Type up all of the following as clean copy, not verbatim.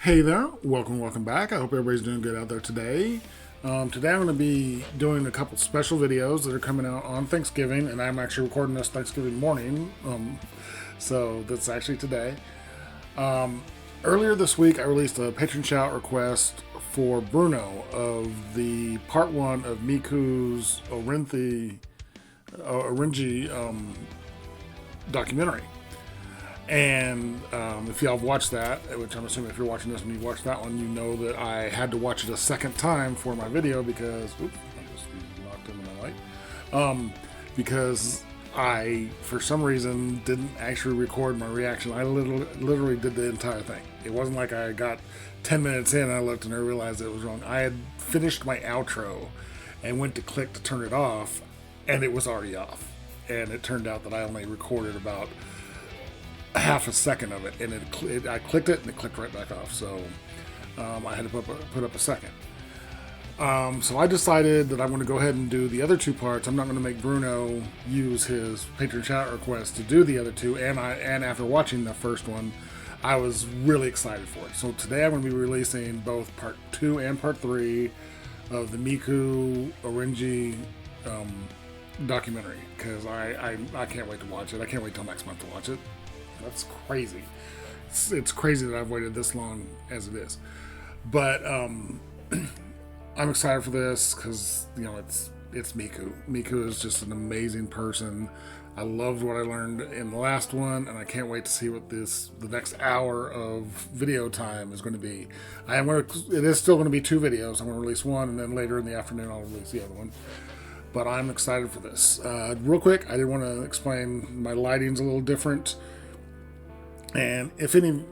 Hey there, welcome back. I hope everybody's doing good out there today. Today I'm going to be doing a couple special videos that are coming out on Thanksgiving, and I'm actually recording this Thanksgiving morning, so that's actually today. Earlier this week I released a patron shout request for Bruno of the part 1 of Miku's Ohrenje documentary. And if y'all have watched that, which I'm assuming if you're watching this and you've watched that one, you know that I had to watch it a second time for my video because, oops, I just knocked into my light. Because I, for some reason, didn't actually record my reaction. I literally did the entire thing. It wasn't like I got 10 minutes in and I looked and I realized it was wrong. I had finished my outro and went to click to turn it off, and it was already off. And it turned out that I only recorded about half a second of it, and I clicked it and it clicked right back off, so I had to put up a second. So I decided that I'm going to go ahead and do the other two parts. I'm not going to make Bruno use his patron chat request to do the other two, and after watching the first one, I was really excited for it. So today I'm going to be releasing both part 2 and part 3 of the Miku Ohrenje documentary, because I can't wait to watch it. I can't wait till next month to watch it. That's crazy. It's crazy that I've waited this long as it is. But I'm excited for this because, you know, it's Miku. Miku is just an amazing person. I loved what I learned in the last one, and I can't wait to see what the next hour of video time is going to be. It is still going to be 2 videos. I'm going to release one, and then later in the afternoon I'll release the other one. But I'm excited for this. Real quick, I did want to explain my lighting's a little different. And if any,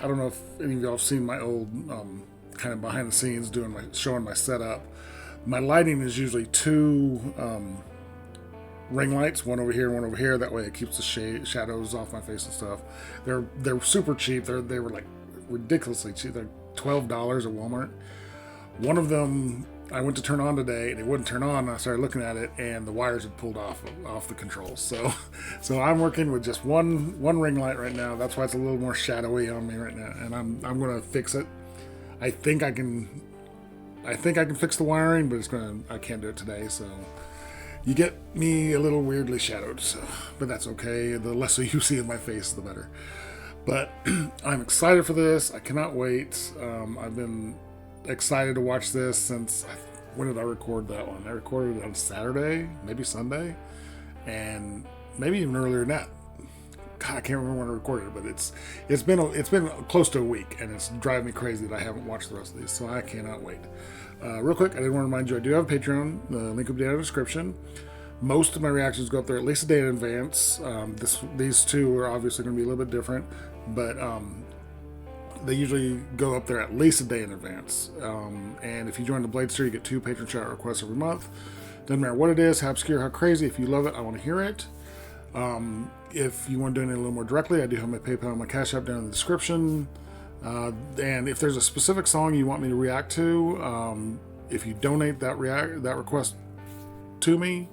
I don't know if any of y'all have seen my old kind of behind the scenes showing my setup. My lighting is usually 2 ring lights, one over here, one over here. That way it keeps the shadows off my face and stuff. They're super cheap. They were like ridiculously cheap. They're $12 at Walmart. One of them I went to turn on today and it wouldn't turn on, and I started looking at it and the wires had pulled off the controls. So I'm working with just one ring light right now. That's why it's a little more shadowy on me right now, and I'm going to fix it. I think I can fix the wiring, but I can't do it today, so you get me a little weirdly shadowed, but that's okay. The less you see of my face, the better. But I'm excited for this. I cannot wait. I've been excited to watch this since, when did I record that one? I recorded it on Saturday, maybe Sunday, and maybe even earlier than that. God, I can't remember when I recorded it, but it's been close to a week, and it's driving me crazy that I haven't watched the rest of these, so I cannot wait. Real quick, I did want to remind you I do have a Patreon. The link will be down in the description. Most of my reactions go up there at least a day in advance. These two are obviously going to be a little bit different, but they usually go up there at least a day in advance. And if you join the Blade Store, you get 2 patron shout requests every month. Doesn't matter what it is, how obscure, how crazy. If you love it, I want to hear it. If you want to donate a little more directly, I do have my PayPal and my Cash App down in the description. And if there's a specific song you want me to react to, if you donate that request to me,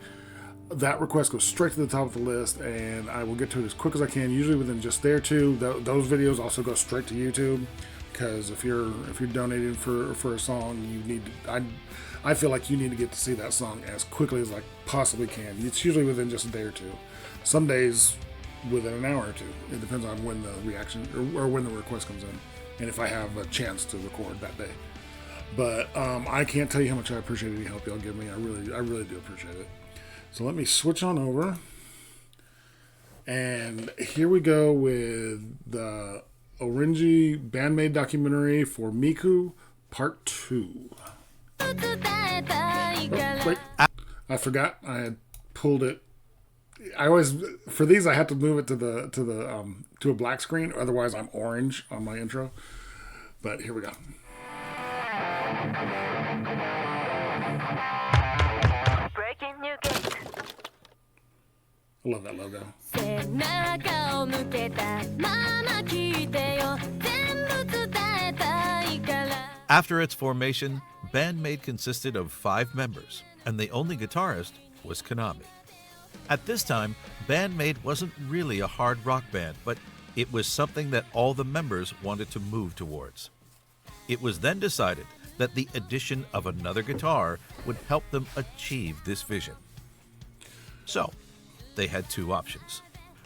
that request goes straight to the top of the list, and I will get to it as quick as I can, usually within just a day or two. Those videos also go straight to YouTube, because if you're donating for a song, you need to, I feel like you need to get to see that song as quickly as I possibly can. It's usually within just a day or two. Some days within an hour or two. It depends on when the reaction or when the request comes in, and if I have a chance to record that day. But I can't tell you how much I appreciate any help y'all give me. I really do appreciate it. So let me switch on over, and here we go with the Ohrenje BAND-MAID documentary for Miku Part 2. Oh, wait, I forgot I had pulled it. I always, for these, I have to move it to a black screen, otherwise I'm orange on my intro. But here we go. Breaking new gate. I love that logo. After its formation, BAND-MAID consisted of 5 members, and the only guitarist was Konami. At this time, BAND-MAID wasn't really a hard rock band, but it was something that all the members wanted to move towards. It was then decided that the addition of another guitar would help them achieve this vision. So, they had two options: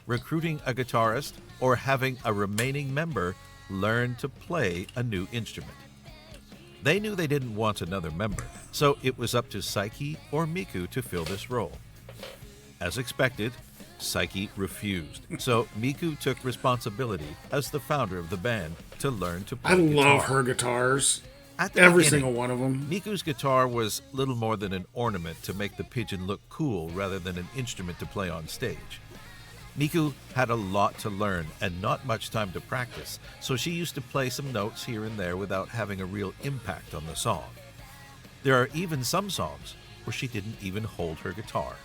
recruiting a guitarist or having a remaining member learn to play a new instrument. They knew they didn't want another member, so it was up to Saiki or Miku to fill this role. As expected, Saiki refused, so Miku took responsibility as the founder of the band to learn to play guitar. I love her guitars. At the Every beginning, single one of them. Miku's guitar was little more than an ornament to make the pigeon look cool rather than an instrument to play on stage. Miku had a lot to learn and not much time to practice, so she used to play some notes here and there without having a real impact on the song. There are even some songs where she didn't even hold her guitar.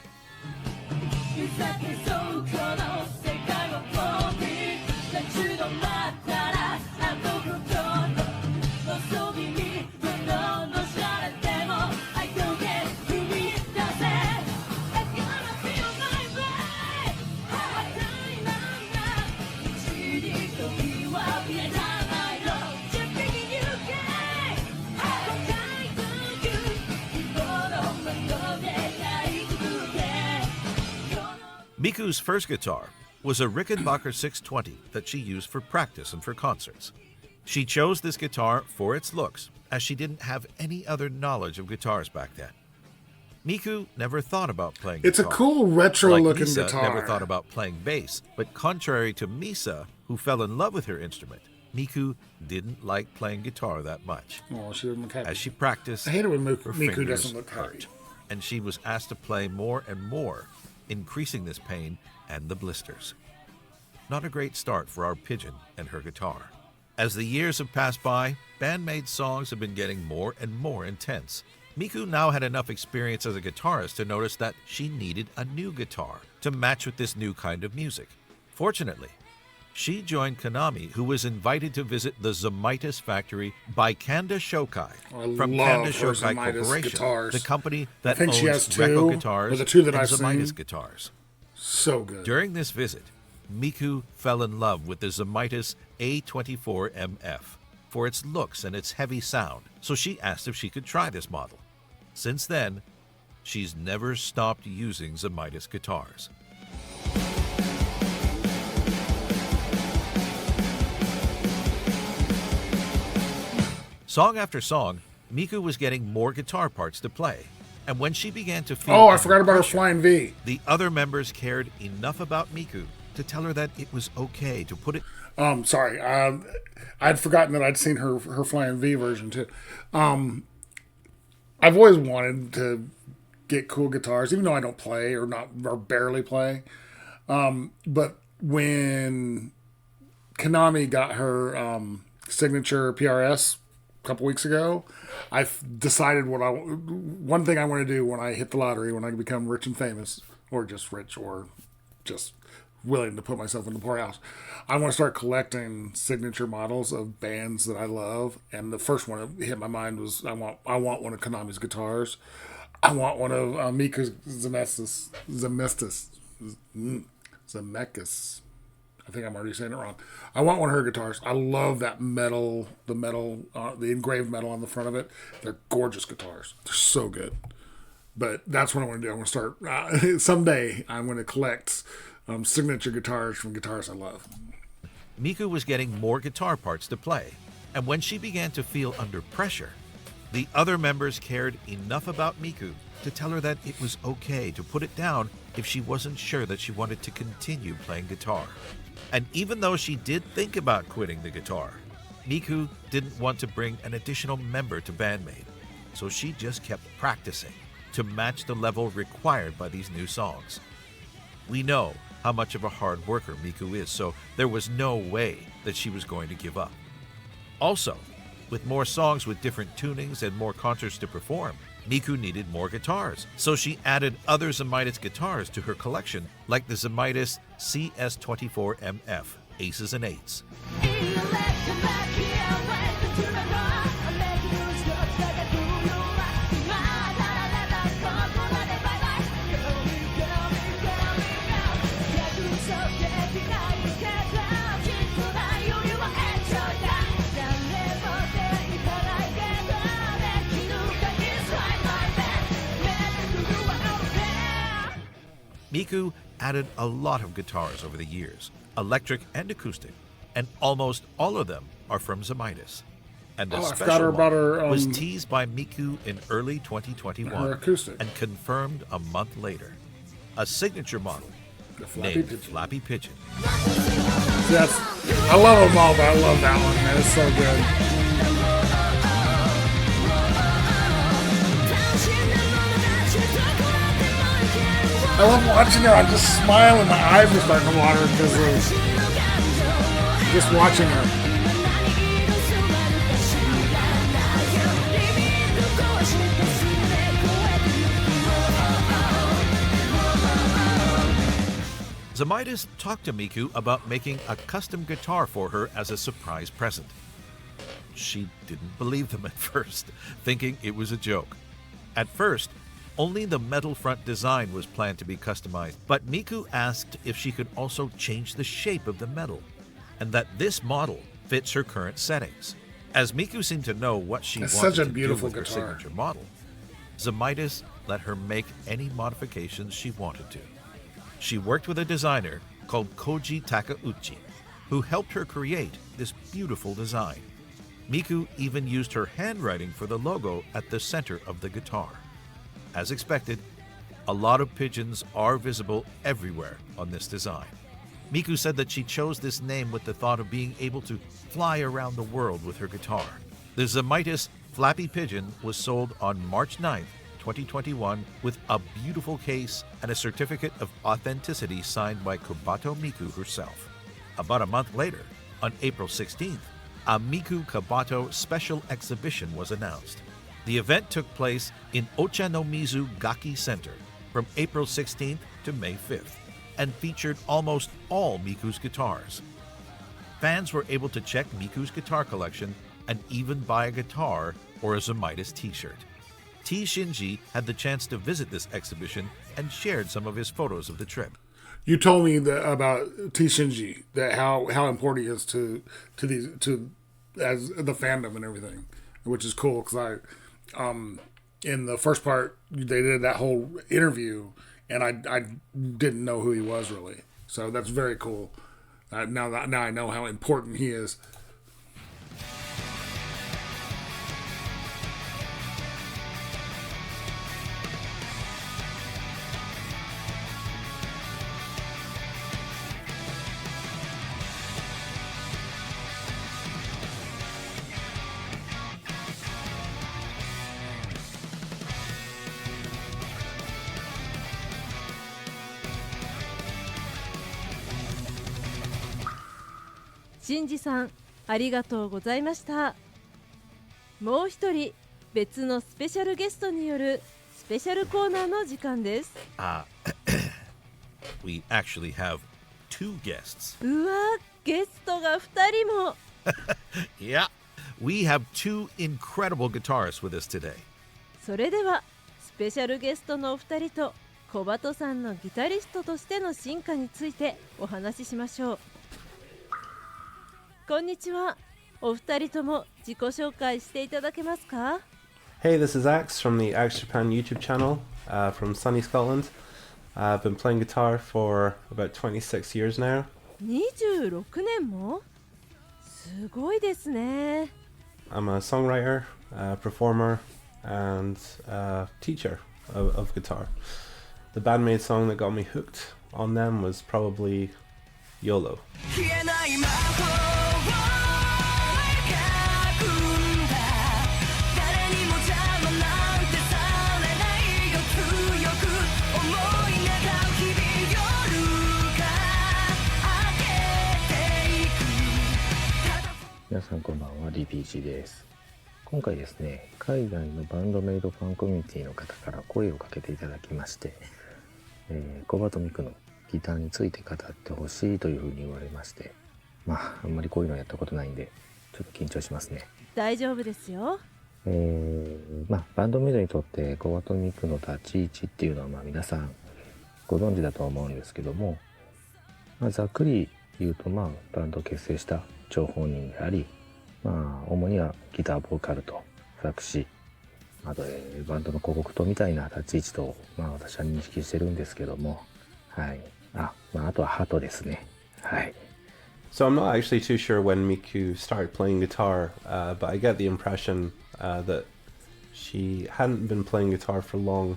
Miku's first guitar was a Rickenbacker 620 that she used for practice and for concerts. She chose this guitar for its looks, as she didn't have any other knowledge of guitars back then. Miku never thought about playing guitar. It's a cool retro-looking Misa guitar. Never thought about playing bass, but contrary to Misa, who fell in love with her instrument, Miku didn't like playing guitar that much. Oh, she doesn't look happy. As she practiced, I hate it when her Miku fingers doesn't look happy. hurt, and she was asked to play more and more, increasing this pain and the blisters. Not a great start for our pigeon and her guitar. As the years have passed by, BAND-MAID songs have been getting more and more intense. Miku now had enough experience as a guitarist to notice that she needed a new guitar to match with this new kind of music. Fortunately, she joined Konami, who was invited to visit the Zamitis factory by Kanda Shokai from Kanda Shokai Corporation, guitars. the company that owns she has two, Reco guitars or the two that and I've Zamitis seen. guitars. So good. During this visit, Miku fell in love with the Zamitis A24MF for its looks and its heavy sound, so she asked if she could try this model. Since then, she's never stopped using Zamitis guitars. Song after song, Miku was getting more guitar parts to play, and when she began to feel I forgot about her pressure, flying V. the other members cared enough about Miku to tell her that it was okay to put it... Sorry. I'd forgotten that I'd seen her flying V version too. I've always wanted to get cool guitars, even though I don't play or barely play. But when Konami got her signature PRS a couple weeks ago, I decided one thing I want to do when I hit the lottery, when I become rich and famous, or just rich, or just willing to put myself in the poorhouse. I want to start collecting signature models of bands that I love, and the first one that hit my mind was I want one of Konami's guitars. I want one of Mika's Zemeckis. I think I'm already saying it wrong. I want one of her guitars. I love that metal, the engraved metal on the front of it. They're gorgeous guitars. They're so good. But that's what I want to do. I want to start someday. I'm going to collect signature guitars from guitarists I love. Miku was getting more guitar parts to play, and when she began to feel under pressure, the other members cared enough about Miku to tell her that it was okay to put it down if she wasn't sure that she wanted to continue playing guitar. And even though she did think about quitting the guitar, Miku didn't want to bring an additional member to BAND-MAID, so she just kept practicing to match the level required by these new songs. We know how much of a hard worker Miku is, so there was no way that she was going to give up. Also, with more songs with different tunings and more concerts to perform, Miku needed more guitars, so she added other Zamitis guitars to her collection, like the Zamitis CS24MF, Aces and Eights. Miku added a lot of guitars over the years, electric and acoustic, and almost all of them are from Zemaitis. And a I forgot special her about model her, was teased by Miku in early 2021 her acoustic. and confirmed a month later. A signature model The Flappy named Pigeon. Flappy Pigeon. Yes, I love them all, but I love that one. Man, it's so good. I love watching her. I just smile and my eyes are starting to water because of just watching her. Zemaitis talked to Miku about making a custom guitar for her as a surprise present. She didn't believe them at first, thinking it was a joke. At first, only the metal front design was planned to be customized, but Miku asked if she could also change the shape of the metal, and that this model fits her current settings. As Miku seemed to know what she It's wanted such a to do beautiful with her guitar. signature model, Zemaitis let her make any modifications she wanted to. She worked with a designer called Koji Takeuchi, who helped her create this beautiful design. Miku even used her handwriting for the logo at the center of the guitar. As expected, a lot of pigeons are visible everywhere on this design. Miku said that she chose this name with the thought of being able to fly around the world with her guitar. The Zemaitis Flappy Pigeon was sold on March 9th, 2021 with a beautiful case and a certificate of authenticity signed by KOBATO Miku herself. About a month later, on April 16th, a Miku KOBATO special exhibition was announced. The event took place in Ochanomizu Gaki Center from April 16th to May 5th and featured almost all Miku's guitars. Fans were able to check Miku's guitar collection and even buy a guitar or a Zemaitis t-shirt. T. Shinji had the chance to visit this exhibition and shared some of his photos of the trip. You told me that about T. Shinji, that how important he is to as the fandom and everything, which is cool because in the first part they did that whole interview and I didn't know who he was really, so that's very cool. Now I know how important he is.シンジさん、ありがとうございました。もう一人、別のスペシャルゲストによるスペシャルコーナーの時間です。We actually have two guests. うわ、ゲストが二人も。Yeah, we have two incredible guitarists with us today. それでは、スペシャルゲストのお二人と小鳩さんのギタリストとしての進化についてお話ししましょう。こんにちは。お二人とも自己紹介していただけますか？ Hey, this is Axe from the Axe Japan YouTube channel from sunny Scotland. I've been playing guitar for about 26 years now. 26年も？すごいですね。I'm a songwriter, performer, and teacher of guitar. The BAND-MAID song that got me hooked on them was probably YOLO.皆さんこんばんは、DPG です。今回ですね、海外のバンドメイドファンコミュニティの方から声をかけていただきまして、コバトミクのギターについて語ってほしいというふうに言われまして、あんまりこういうのやったことないんで、ちょっと緊張しますね。大丈夫ですよ。バンドメイドにとってコバトミクの立ち位置っていうのは皆さんご存知だと思うんですけども、ざっくり言うとバンドを結成した張本人であり、主にはギターボーカルと作詞、あと、バンドの広告塔みたいな立ち位置と、私は認識してるんですけども、はい。あとは鳩ですね。はい。So I'm not actually too sure when Miku started playing guitar, but I get the impression that she hadn't been playing guitar for long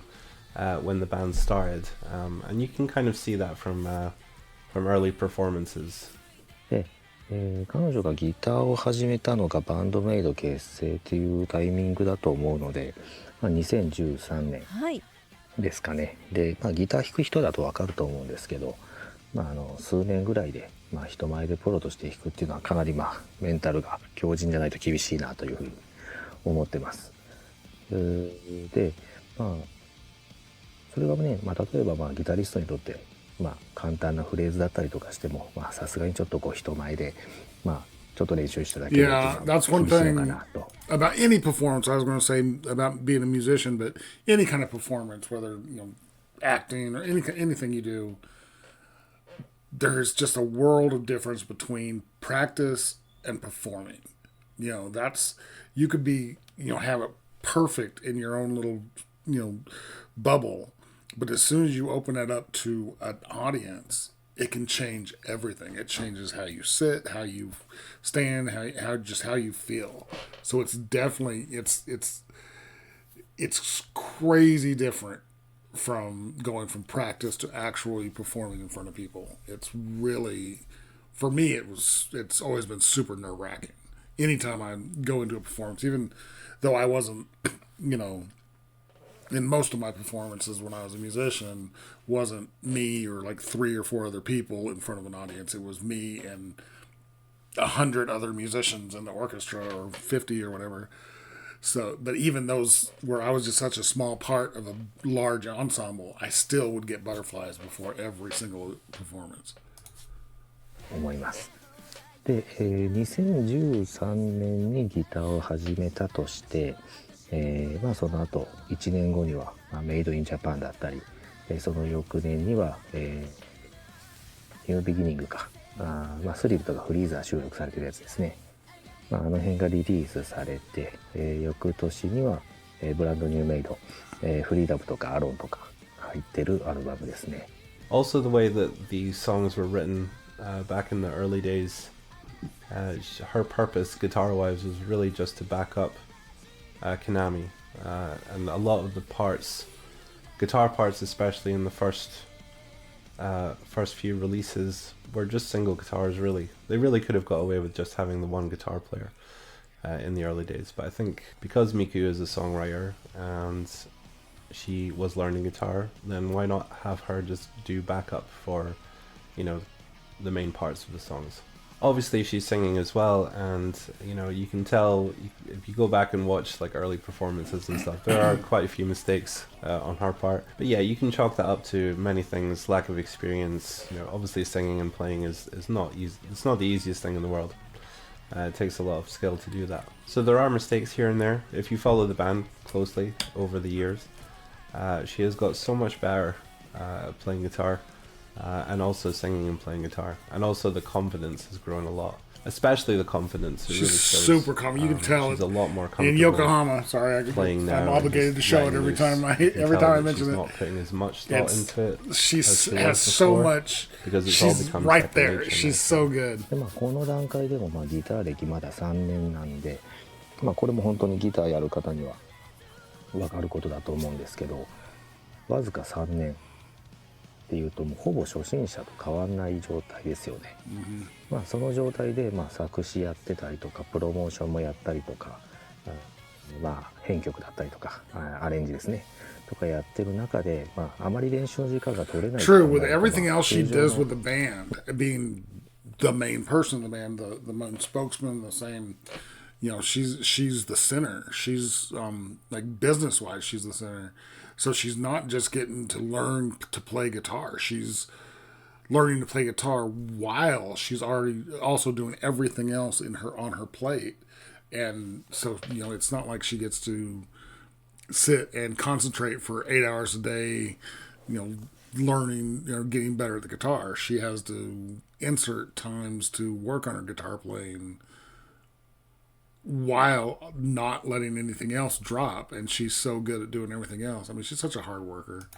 when the band started, and you can kind of see that from early performances. で、彼女がギターを始めたのがバンドメイド結成というタイミングだと思うので、2013年ですかね。で、ギター弾く人だと分かると思うんですけど、数年ぐらいで、人前でプロとして弾くっていうのはかなりメンタルが強靭じゃないと厳しいなというふうに思ってます。で、それがね、例えばギタリストにとって簡単なフレーズだったりとかしても、さすがにちょっと人前でちょっと練習しただけで that's one 厳しいの thing かなと。 about any performance. I was going to say about being a musician, but any kind of performance, whether acting or anything you do, there's just a world of difference between practice and performing. That's you could be have it perfect in your own little bubble, but as soon as you open it up to an audience, it can change everything. It changes how you sit, how you stand, how you feel. So it's definitely it's crazy different from going from practice to actually performing in front of people. It's really, for me, it's always been super nerve-wracking. Anytime I go into a performance, even though I wasn't, in most of my performances when I was a musician, wasn't me or like 3 or 4 other people in front of an audience. It was me and 100 other musicians in the orchestra, or 50 or whatever. So, but even those where I was just such a small part of a large ensemble, I still would get butterflies before every single performance. 思います。で、2013年にギターを始めたとして、その後1年後には、メイドインジャパンだったり、その翌年には、ニュービギニングか、スリルとかフリーザー収録されてるやつですね。あの辺がリリースされて、翌年には、ブランドニューメイド、フリーダムとかアロンとか入ってるアルバムですね。Also, the way that these songs were written back in the early days, her purpose, guitar-wise, was really just to back up Konami, and a lot of the parts, guitar parts especially in the first few releases, were just single guitars. Really, they really could have got away with just having the one guitar player in the early days, but I think because Miku is a songwriter and she was learning guitar, then why not have her just do backup for the main parts of the songs. Obviously she's singing as well, and you can tell if you go back and watch like early performances and stuff, there are quite a few mistakes on her part, but yeah, you can chalk that up to many things. Lack of experience. Obviously singing and playing is not easy. It's not the easiest thing in the world. It takes a lot of skill to do that, so there are mistakes here and there. If you follow the band closely over the years, she has got so much better playing guitar, and also singing and playing guitar, and also the confidence has grown a lot, especially the confidence. It She's really shows. super confident. You can tell she's a lot more comfortable in Yokohama. Sorry, I'm obligated to show it every time I mention she's it. not putting as much thought into it. She as she has was so before, much. because it's all She's become right second there. nature She's now. so good. でこの段階でもギター歴まだ3年なんで、これも本当にギターやる方には分かることだと思うんですけど、わずか3年っていうともうほぼ初心者と変わんない状態ですよね。その状態で作詞やってたりとかプロモーションもやったりとか、編曲だったりとかアレンジですねとかやってる中で、あまり練習の時間が取れない。True, with everything else she does with the band, being the main person of the band, the main spokesman, the same, she's the center. She's like business-wise, she's the center. So she's not just getting to learn to play guitar. She's learning to play guitar while she's already also doing everything else on her plate. And so, it's not like she gets to sit and concentrate for 8 hours a day, learning, getting better at the guitar. She has to insert times to work on her guitar playing while not letting anything else drop, and she's so good at doing everything else. I mean, she's such a hard worker.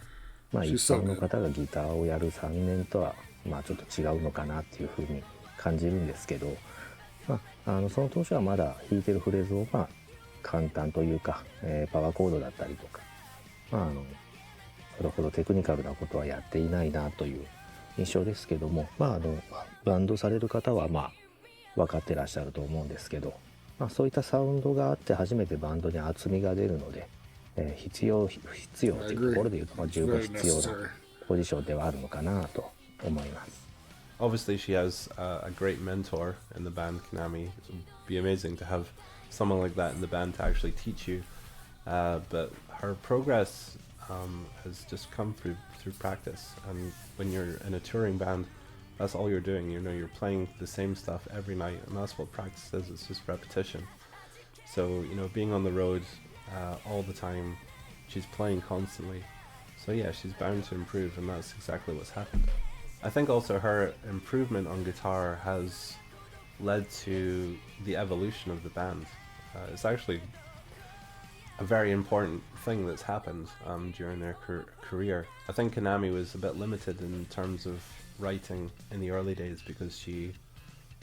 一 She's so 般の good. 方がギターをやる3年とはちょっと違うのかなっていうふうに感じるんですけど、その当初はまだ弾いてるフレーズを簡単というか、パワーコードだったりとか、それほどテクニカルなことはやっていないなという印象ですけども、バンドされる方は分かってらっしゃると思うんですけど、そういったサウンドがあって初めてバンドに厚みが出るので、必要というところでいうと、十分必要なポジションではあるのかなと思います。Obviously, she has a great mentor in the band, Konami. It would be amazing to have someone like that in the band to actually teach you. But her progress has just come through practice. And when you're in a touring band, that's all you're doing. You know, you're playing the same stuff every night, and that's what practice is. It's just repetition. So, you know, being on the road all the time, she's playing constantly. So yeah, she's bound to improve, and that's exactly what's happened. I think also her improvement on guitar has led to the evolution of the band. It's actually a very important thing that's happened during their career. I think Konami was a bit limited in terms of writing in the early days because she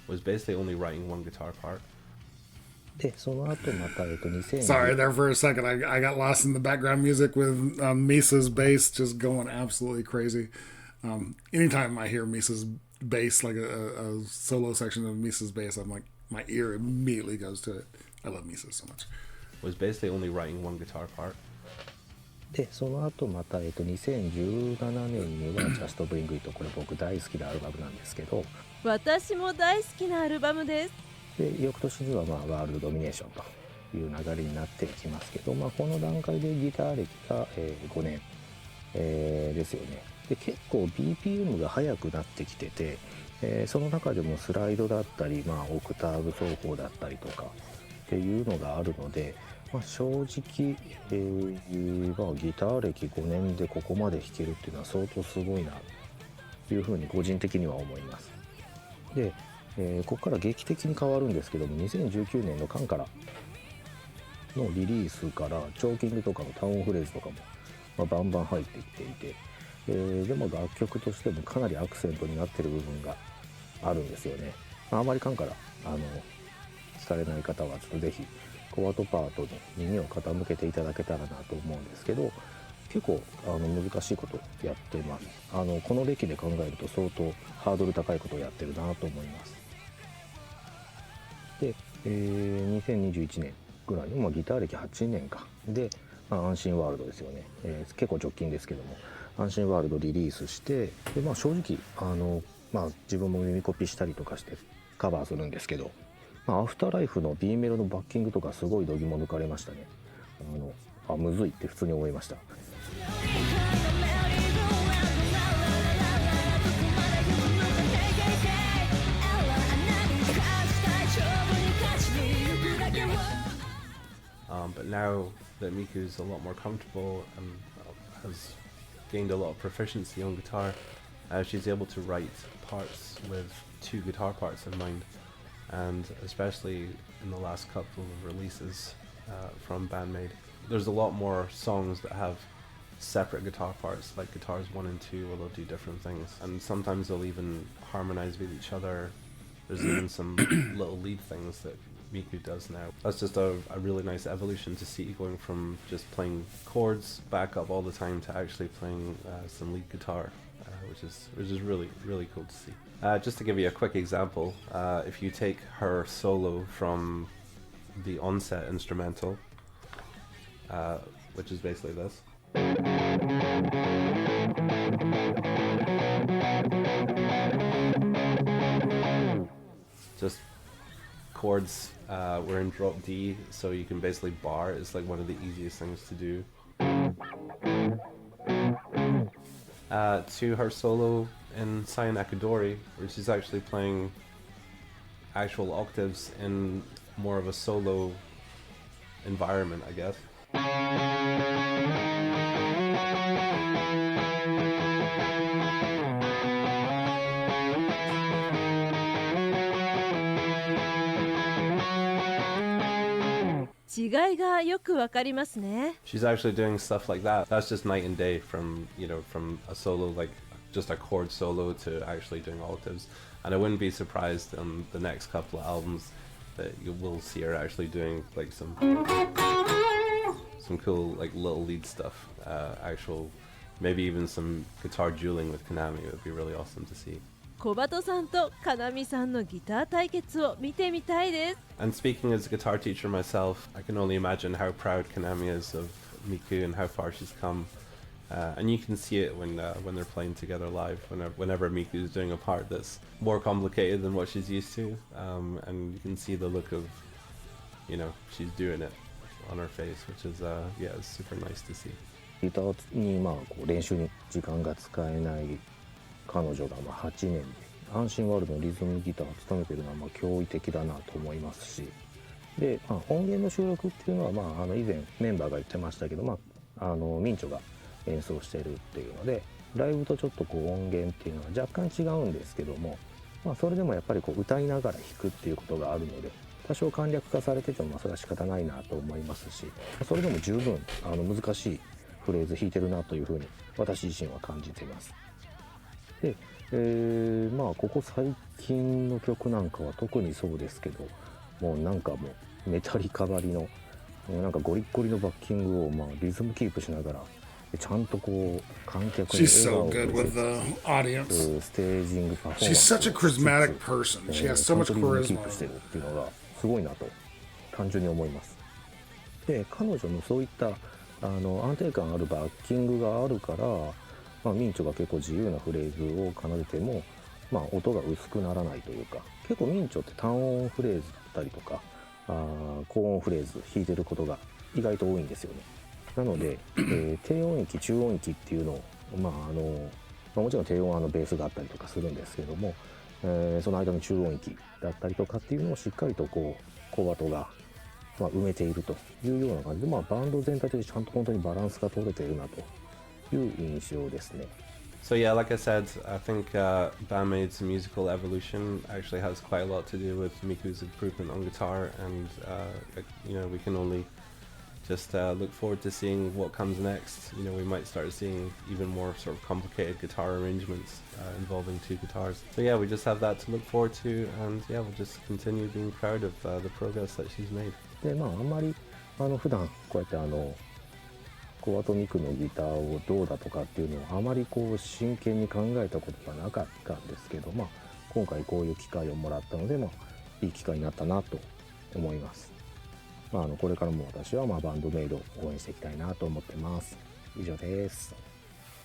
was basically only writing one guitar part. で、その後また2000 Sorry, there for a second. I got lost in the background music with Misa's bass just going absolutely crazy. Anytime I hear Misa's bass, like a solo section of Misa's bass, I'm like, my ear immediately goes to it. I love Misa so much. Was basically only writing one guitar part. で、その後また2017年には Just Bring It、 これ僕大好きなアルバムなんですけど、私も大好きなアルバムです。で、翌年にはワールドドミネーションという流れになっていきますけど、この段階でギター歴が5年ですよね。で、結構 BPM が速くなってきてて、その中でもスライドだったり、オクターブ奏法だったりとかっていうのがあるので、正直、ギター歴5年でここまで弾けるっていうのは相当すごいなというふうに個人的には思います。で、ここから劇的に変わるんですけども、2019年のカンからのリリースからチョーキングとかのタウンフレーズとかも、バンバン入ってきていて、でも楽曲としてもかなりアクセントになってる部分があるんですよね。あまりカンから聞かれない方はちょっとぜひコバトパートに耳を傾けていただけたらなと思うんですけど、結構難しいことやってます。この歴で考えると相当ハードル高いことをやってるなと思います。で、2021年ぐらいに、ギター歴8年かで、安心ワールドですよね、結構直近ですけども安心ワールドリリースして、で、正直自分も耳コピしたりとかしてカバーするんですけど、アフターライフの B メロのバッキングとかすごい度肝抜かれましたね。むずいって普通に思いました。But now that Miku's a lot more comfortable and has gained a lot of proficiency on guitar, she's able to write parts with 2 guitar parts in mind. And especially in the last couple of releases from BAND-MAID, there's a lot more songs that have separate guitar parts, like guitars 1 and 2, where they'll do different things, and sometimes they'll even harmonize with each other. There's even some little lead things that Miku does now. That's just a really nice evolution to see, going from just playing chords back up all the time to actually playing some lead guitar, which is really, really cool to see. Just to give you a quick example, if you take her solo from the onset instrumental, which is basically this. Just chords, we're in drop D, so you can basically bar. It's like one of the easiest things to do. To her solo in Sayan Akadori, where she's actually playing actual octaves in more of a solo environment, I guess. 違いがよくわかりますね。 She's actually doing stuff like that. That's just night and day from, from a solo, like just a chord solo to actually doing octaves. And I wouldn't be surprised on the next couple of albums that you will see her actually doing like some cool like little lead stuff, actual, maybe even some guitar dueling with Konami. It would be really awesome to see. 小鳩さんとかなみさんのギター対決を見てみたいです。 And speaking as a guitar teacher myself, I can only imagine how proud Konami is of Miku and how far she's come. And you can see it when they're playing together live. Whenever Miku is doing a part that's more complicated than what she's used to, and you can see the look of, she's doing it on her face, which is it's super nice to see. ギターにこう練習に時間が使えない彼女が8年で阪神ワールドのリズムギターを務めているのは驚異的だなと思いますし、で、音源の収録っていうのは以前メンバーが言ってましたけど、ミンチョが演奏しているっていうので、ライブとちょっとこう音源っていうのは若干違うんですけども、それでもやっぱりこう歌いながら弾くっていうことがあるので、多少簡略化されててもそれは仕方ないなと思いますし、それでも十分難しいフレーズ弾いてるなというふうに私自身は感じています。で、ここ最近の曲なんかは特にそうですけど、もうメタリカばりのゴリッゴリのバッキングをリズムキープしながらちゃんとこう観客に She's so good with the audience. ステージングパフォーマン She's ス such a charismatic person. She has so much ちゃんとリズムキー charisma. プしてるっていうのがすごいなと単純に思います。で、彼女のそういった安定感あるバッキングがあるから、ミンチョが結構自由なフレーズを奏でても、音が薄くならないというか、結構ミンチョって単音フレーズだったりとか高音フレーズ弾いてることが意外と多いんですよね。なので、低音域中音域っていうのを、もちろん低音はベースがあったりとかするんですけども、その間の中音域だったりとかっていうのをしっかりとこうコバトが埋めているというような感じで、バンド全体でちゃんと本当にバランスが取れているなという印象ですね。So yeah, like I said, I think BAND-MAID's musical evolution actually has quite a lot to do with Miku's improvement on guitar, and we can only just look forward to seeing what comes next. We might start seeing even more sort of complicated guitar arrangements involving two guitars. So yeah, we just have that to look forward to, and yeah, we'll just continue being proud of the progress that she's made. で、あんまり普段こうやってコバトミクのギターをどうだとかっていうのをあまりこう真剣に考えたことがなかったんですけど、今回こういう機会をもらったので、いい機会になったなと思います。これからも私はバンドメイドを応援していきたいなと思ってます。以上です。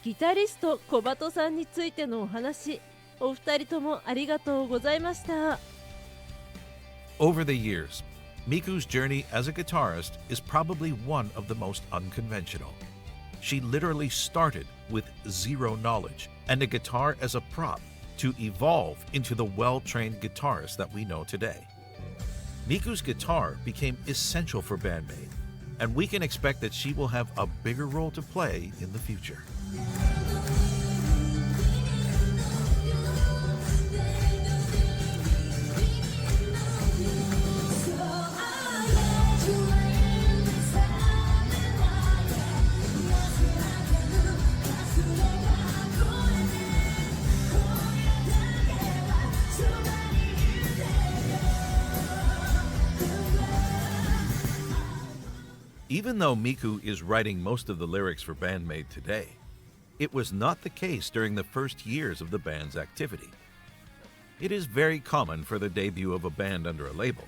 ギタリスト小鳩さんについてのお話、お二人ともありがとうございました。 Over the years, Miku's journey as a guitarist is probably one of the most unconventional. She literally started with zero knowledge and a guitar as a prop to evolve into the well-trained guitarist that we know today. Miku's guitar became essential for BAND-MAID, and we can expect that she will have a bigger role to play in the future. Even though Miku is writing most of the lyrics for BAND-MAID today, it was not the case during the first years of the band's activity. It is very common for the debut of a band under a label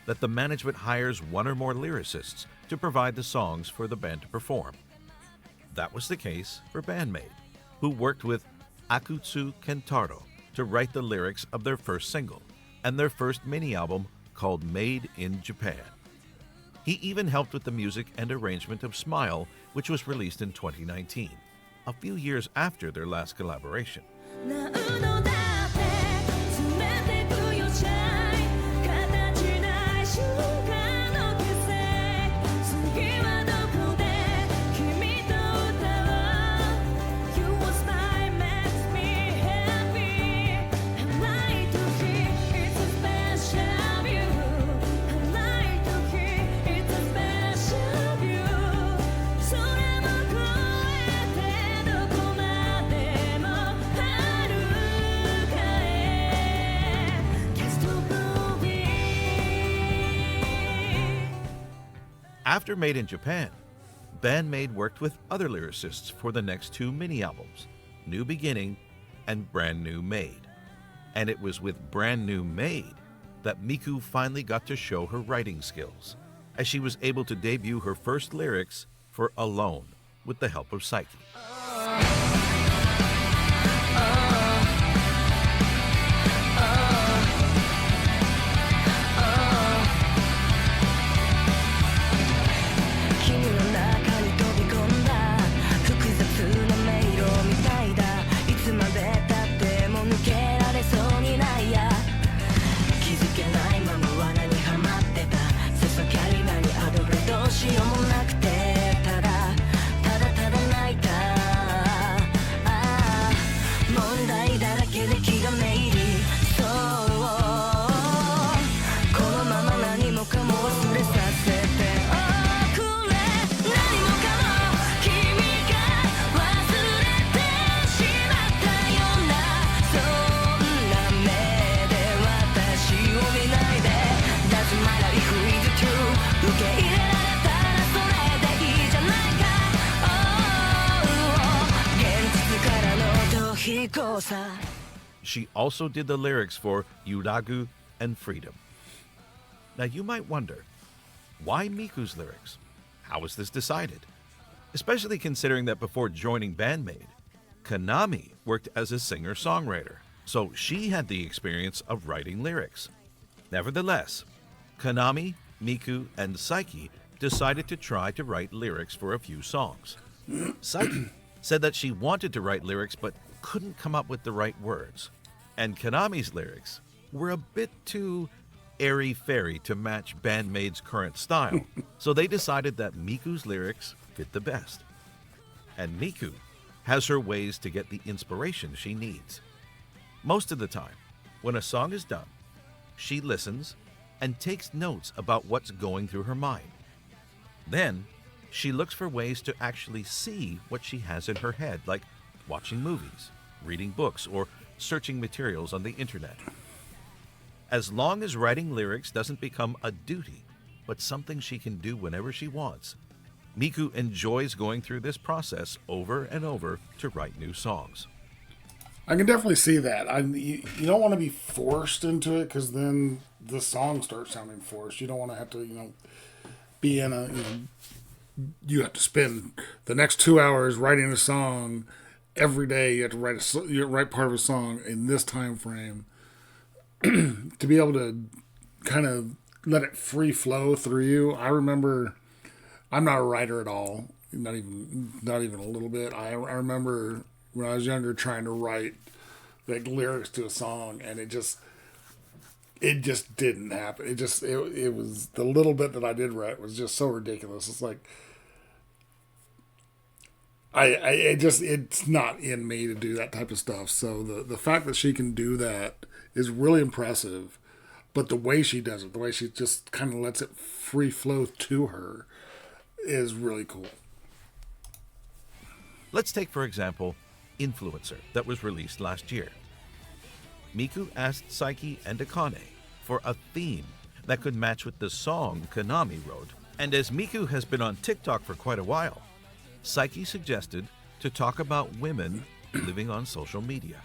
that the management hires one or more lyricists to provide the songs for the band to perform. That was the case for BAND-MAID, who worked with Akutsu Kentaro to write the lyrics of their first single and their first mini-album called Made in Japan. He even helped with the music and arrangement of Smile, which was released in 2019, a few years after their last collaboration. After Made in Japan, BAND-MAID worked with other lyricists for the next 2 mini-albums, New Beginning and Brand New Made. And it was with Brand New Made that Miku finally got to show her writing skills, as she was able to debut her first lyrics for Alone with the help of Psyche. She also did the lyrics for Yuragu and Freedom. Now you might wonder, why Miku's lyrics? How was this decided? Especially considering that before joining BAND-MAID, Konami worked as a singer-songwriter, so she had the experience of writing lyrics. Nevertheless, Konami, Miku, and Psyche decided to try to write lyrics for a few songs. Psyche said that she wanted to write lyrics but couldn't come up with the right words. And Konami's lyrics were a bit too airy-fairy to match BAND-MAID's current style, so they decided that Miku's lyrics fit the best. And Miku has her ways to get the inspiration she needs. Most of the time, when a song is done, she listens and takes notes about what's going through her mind. Then, she looks for ways to actually see what she has in her head, like watching movies, reading books, or searching materials on the internet. As long as writing lyrics doesn't become a duty, but something she can do whenever she wants, Miku enjoys going through this process over and over to write new songs. I can definitely see that. You don't want to be forced into it, because then the song starts sounding forced. You don't want to have to, be in a, you have to spend the next 2 hours writing a song every day. You have to write part of a song in this time frame. To be able to kind of let it free flow through you. I remember, I'm not a writer at all, not even a little bit. I remember when I was younger trying to write like lyrics to a song, and it just didn't happen. It was the little bit that I did write was just so ridiculous. It's like it's not in me to do that type of stuff. So the fact that she can do that is really impressive, but the way she does it, the way she just kind of lets it free flow to her, is really cool. Let's take, for example, Influencer, that was released last year. Miku asked Psyche and Akane for a theme that could match with the song Konami wrote, and as Miku has been on TikTok for quite a while, Psyche suggested to talk about women living on social media.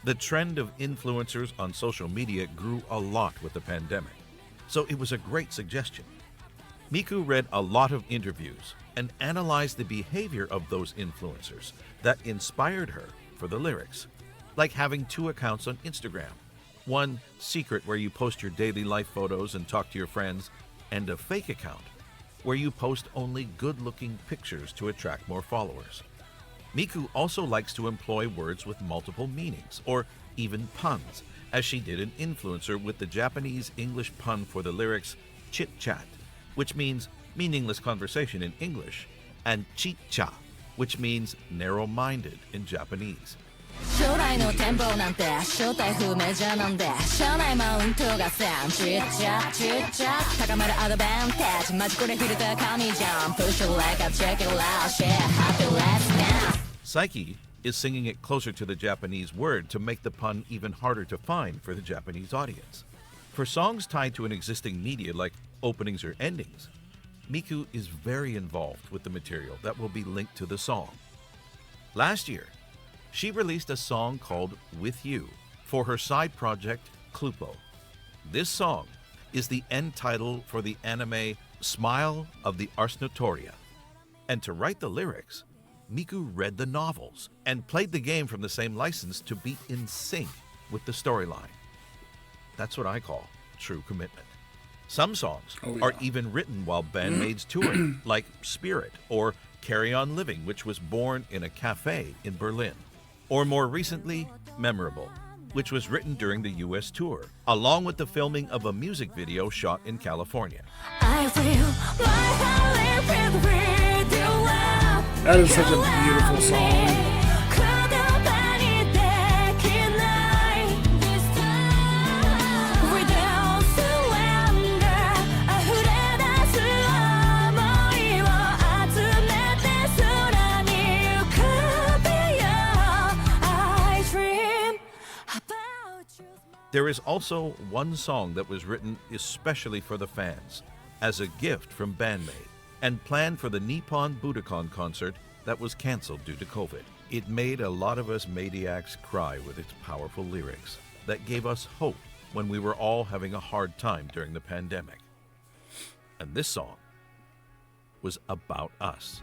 The trend of influencers on social media grew a lot with the pandemic, so it was a great suggestion. Miku read a lot of interviews and analyzed the behavior of those influencers that inspired her for the lyrics, like having 2 accounts on Instagram, one secret where you post your daily life photos and talk to your friends, and a fake account where you post only good-looking pictures to attract more followers. Miku also likes to employ words with multiple meanings, or even puns, as she did an Influencer with the Japanese-English pun for the lyrics chit-chat, which means meaningless conversation in English, and chicha, which means narrow-minded in Japanese. 将来の展望なんて正体不明じゃなんで社内マウントがせんチッチャチッチャ高めるアドバンテージマジこれフィルター神じゃん Push it like a check it out shit happy let's dance. Psyche is singing it closer to the Japanese word to make the pun even harder to find for the Japanese audience. For songs tied to an existing media like openings or endings, Miku is very involved with the material that will be linked to the song. Last year, she released a song called With You for her side project, Clupo. This song is the end title for the anime Smile of the Arsnotoria. And to write the lyrics, Miku read the novels and played the game from the same license to be in sync with the storyline. That's what I call true commitment. Some songs are even written while BAND-MAID's touring, like Spirit or Carry On Living, which was born in a cafe in Berlin. Or more recently, Memorable, which was written during the US tour, along with the filming of a music video shot in California. That is such a beautiful song. There is also one song that was written especially for the fans, as a gift from BAND-MAID, and planned for the Nippon Budokan concert that was canceled due to COVID. It made a lot of us Maniacs cry with its powerful lyrics that gave us hope when we were all having a hard time during the pandemic. And this song was about us.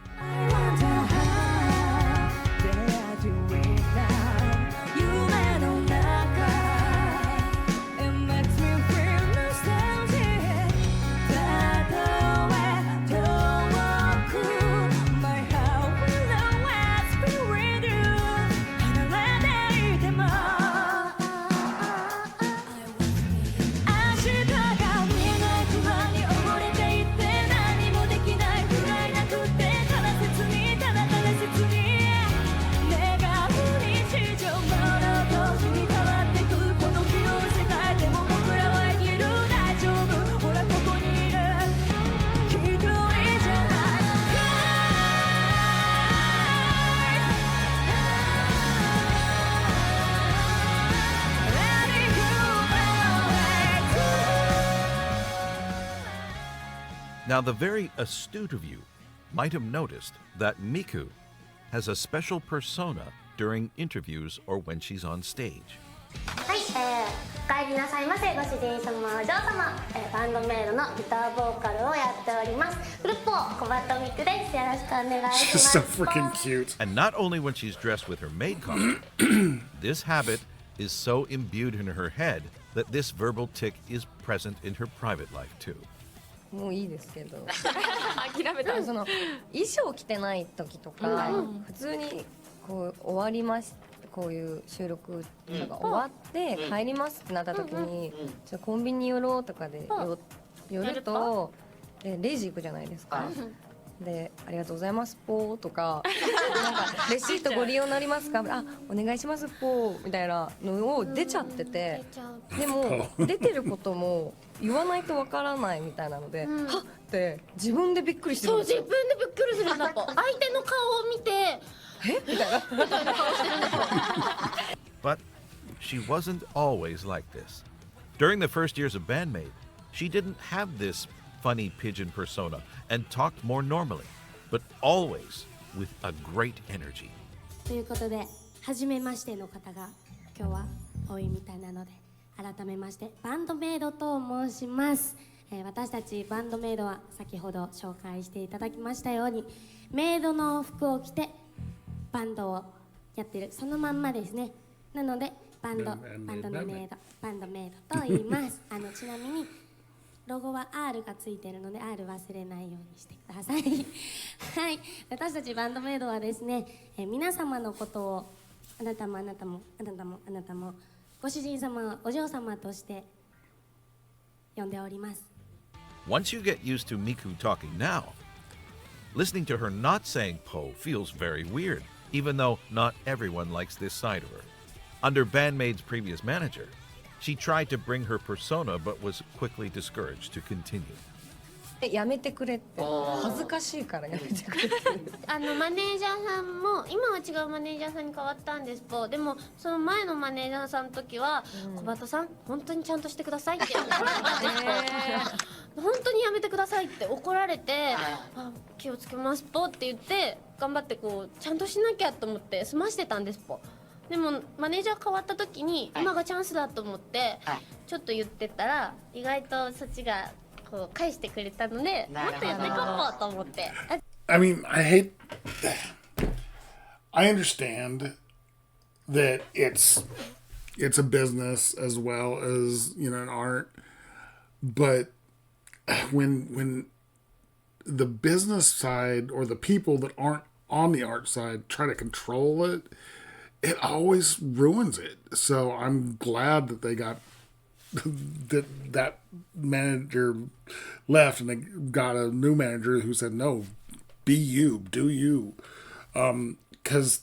Now, the very astute of you might have noticed that Miku has a special persona during interviews or when she's on stage. はい、お帰りなさいませ。ご主人様、お嬢様、バンドメイドのギターボーカルをやっております。フルポー、コバトミクです。よろしくお願いし She's ます。 so freaking cute. And not only when she's dressed with her maid costume, this habit is so imbued in her head that this verbal tic is present in her private life too. もういいですけど諦めたその衣装着てない時とか、普通にこう終わりますこういう収録とかが終わって帰りますってなった時に、ちょっとコンビニ寄ろうとかで寄るとレジ行くじゃないですか。でありがとうございますポーとかなんかレシートご利用になりますかあお願いしますポーみたいなのを出ちゃってて、でも出てることも言わないとわからないみたいなので、はっって自分でびっくりしてるんですよ。そう自分でびっくりするんだと相手の顔を見てえみたいな顔してるんですよ。But she wasn't always like this. During the first years of BAND-MAID, she didn't have this funny pigeon persona and talked more normally, but always with a great energy. ということで、初めましての方が今日は多いみたいなので、改めましてバンドメイドと申します。私たちバンドメイドは先ほど紹介していただきましたように、メイドの服を着てバンドをやってるそのまんまですね。なのでバンドのメイド、バンドメイドと言います。ちなみにロゴは R がついてるので R 忘れないようにしてくださいはい、私たちバンドメイドはですね、皆様のことをあなたもあなたもあなたもあなたもご主人様お嬢様として呼んでおります。 Once you get used to Miku talking now, listening to her not saying po feels very weird, even though not everyone likes this side of her. Under BAND-MAID's previous manager, she tried to bring her persona but was quickly discouraged to continue. やめてくれって恥ずかしいからやめてくれってマネージャーさんも今は違うマネージャーさんに変わったんですぽ。でもその前のマネージャーさんの時は「小鳩さん本当にちゃんとしてください」って怒られたんですぽ。本当にやめてくださいって怒られて「あ気をつけますぽ」って言って頑張ってこうちゃんとしなきゃと思って済ましてたんですぽ。でもマネージャー変わった時に今がチャンスだと思ってちょっと言ってたら意外とそっちがこう返してくれたのでもっとやっていこうと思って。I mean, I understand that it's a business as well as, you know, an art, but when the business side or the people that aren't on the art side try to control it, it always ruins it. So I'm glad that they got that manager left and they got a new manager who said, no, be you, do you. Because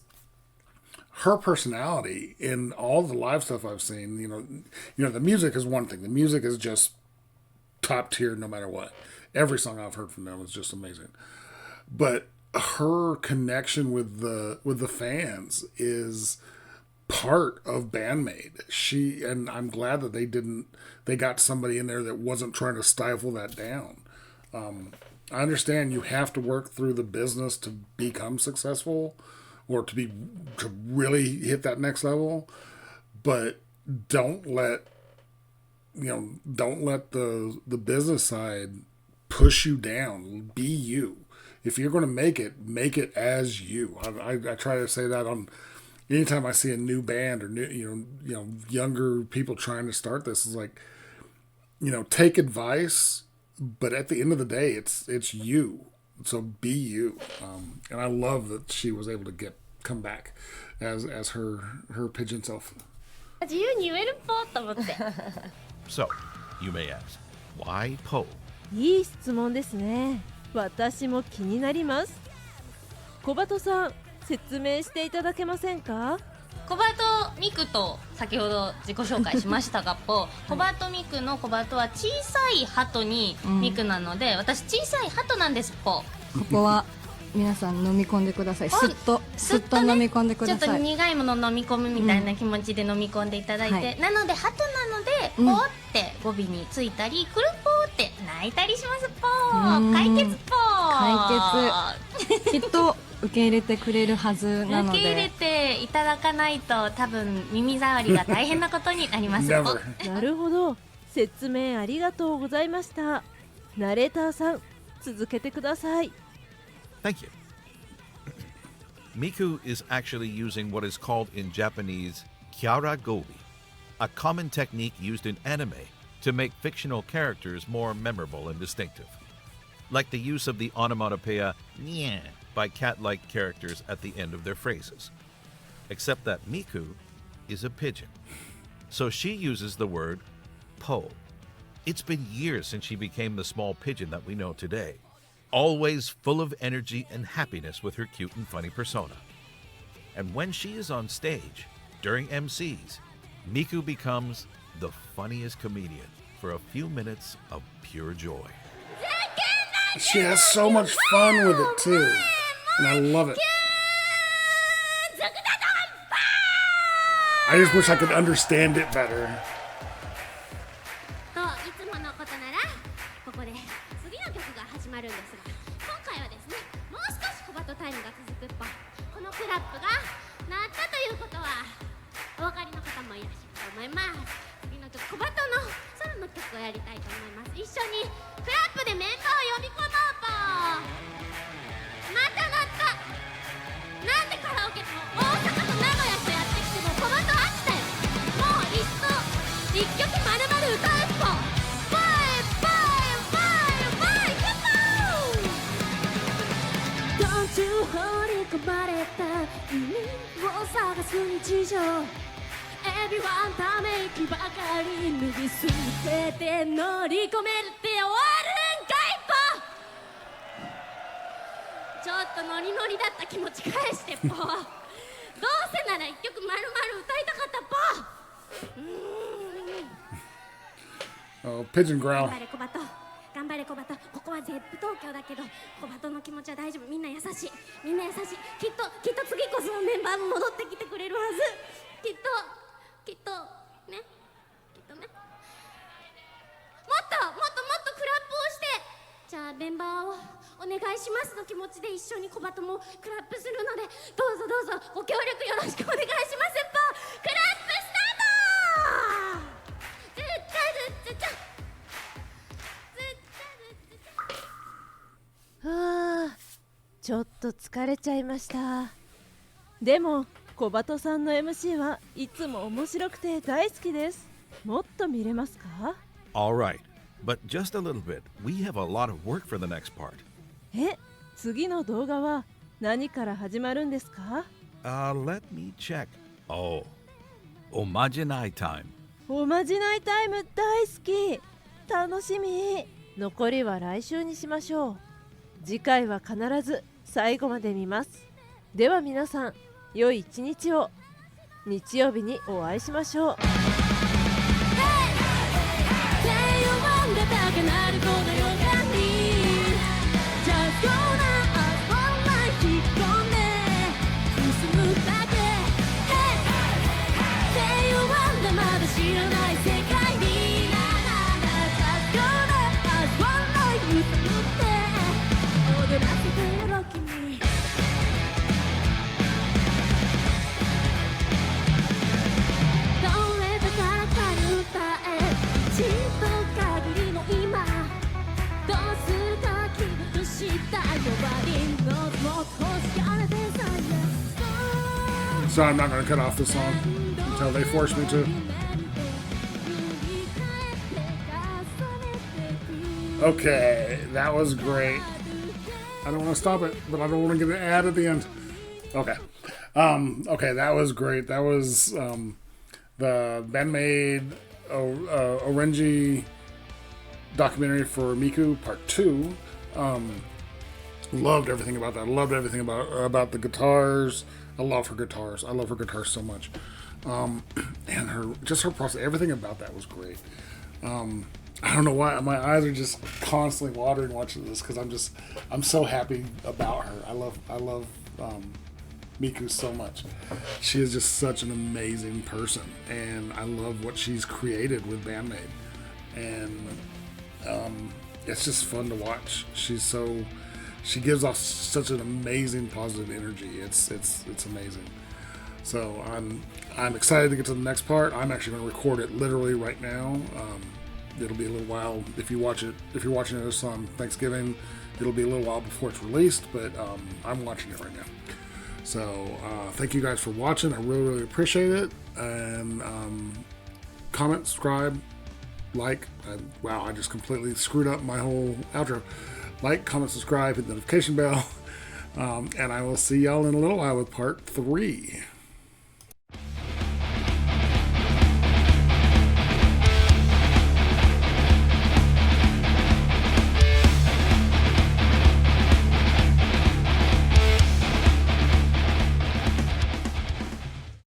her personality in all the live stuff I've seen, you know, the music is one thing. The music is just top tier no matter what. Every song I've heard from them is just amazing. But her connection with the fans is part of BAND-MAID. And I'm glad that they got somebody in there that wasn't trying to stifle that down. I understand you have to work through the business to become successful or to really hit that next level, but don't let the business side push you down. Be you. If you're going to make it as you. I try to say that on anytime I see a new band or new, younger people trying to start this, is like, take advice, but at the end of the day, it's you. So be you. And I love that she was able to come back as her pigeon self. 自由に言えるぽと思って。So, you may ask, why Poe? いい質問ですね。私も気になります。小鳩さん、説明していただけませんか？コバトミクと先ほど自己紹介しましたがコバトミクのコバトは小さい鳩にミクなので、私小さい鳩なんですここは皆さん飲み込んでください。すっと飲み込んでください。ちょっと苦いもの飲み込むみたいな気持ちで飲み込んでいただいて、なので鳩なのでポーって語尾についたりくるぽーって泣いたりしますぽー。解決ぽー。解決きっと受け入れてくれるはずなので、受け入れていただかないと多分耳障りが大変なことになりますぽ。なるほど、説明ありがとうございました。ナレーターさん、続けてください。Thank you. Miku is actually using what is called in Japanese kyara-gobi, a common technique used in anime to make fictional characters more memorable and distinctive, like the use of the onomatopoeia "nya" by cat-like characters at the end of their phrases. Except that Miku is a pigeon, so she uses the word po. It's been years since she became the small pigeon that we know today, always full of energy and happiness with her cute and funny persona. And when she is on stage, during MCs, Miku becomes the funniest comedian for a few minutes of pure joy. She has so much fun with it too, and I love it. I just wish I could understand it better. といつものことならここで次の曲が始まるんですが、今回はですね、もう少しコバトタイムが続くっぽ。このクラップが鳴ったということはお分かりの方もいらっしゃると思います。次の曲、コバトのソロの曲をやりたいと思います。一緒にクラップでメンバーを呼び込もうと。また鳴った。なんでカラオケも大阪と名古屋とやってきてもコバト飽きたよ。もういっそ一曲まるまる歌うっぽ。バイバイバイバイキャッポー。Don't you 放り込まれた意味を探す日常。Everyone ため息ばかり脱ぎ捨てて乗り込めるって終わるんかいぽ。ちょっとノリノリだった気持ち返してぽ。どうせなら一曲まるまる歌いたかったぽ。Oh, pigeon growl. 頑張れコバト、頑張れコバト、ここはゼップ東京だけどコバトの気持ちは大丈夫、みんな優しい、みんな優しい、きっと次こそメンバーも戻ってきてくれるはず、きっとね、きっとね、もっとクラップをして、じゃあメンバーをお願いしますの気持ちで一緒にコバトもクラップするので、どうぞご協力よろしくお願いします。クラップスタート。はあ、ちょっと疲れちゃいました。でもコバトさんの MC はいつも面白くて大好きです。もっと見れますか？ All right, but just a little bit. We have a lot of work for the next part. 次の動画は何から始まるんですか？ Let me check. Oh, おまじないタイム。おまじないタイム大好き。楽しみ。残りは来週にしましょう。次回は必ず最後まで見ます。では皆さん、良い一日を。日曜日にお会いしましょう。So I'm not going to cut off the song until they force me to. Okay, that was great. I don't want to stop it, but I don't want to get an ad at the end. Okay. Okay, that was great. That was the BAND-MAID Ohrenje documentary for Miku Part 2. Loved everything about that. Loved everything about the guitars. I love her guitars. I love her guitars so much. And her process, everything about that was great. I don't know why my eyes are just constantly watering watching this, because I'm so happy about her. I love Miku so much. She is just such an amazing person, and I love what she's created with BAND-MAID. And it's just fun to watch. She gives off such an amazing positive energy. It's amazing. So I'm excited to get to the next part. I'm actually going to record it literally right now. It'll be a little while if you're watching it on Thanksgiving. It'll be a little while before it's released, but I'm watching it right now. So thank you guys for watching. I really appreciate it. And comment, subscribe, like. Wow, I just completely screwed up my whole outro. Like, comment, subscribe, hit the notification bell. And I will see y'all in a little while with part 3.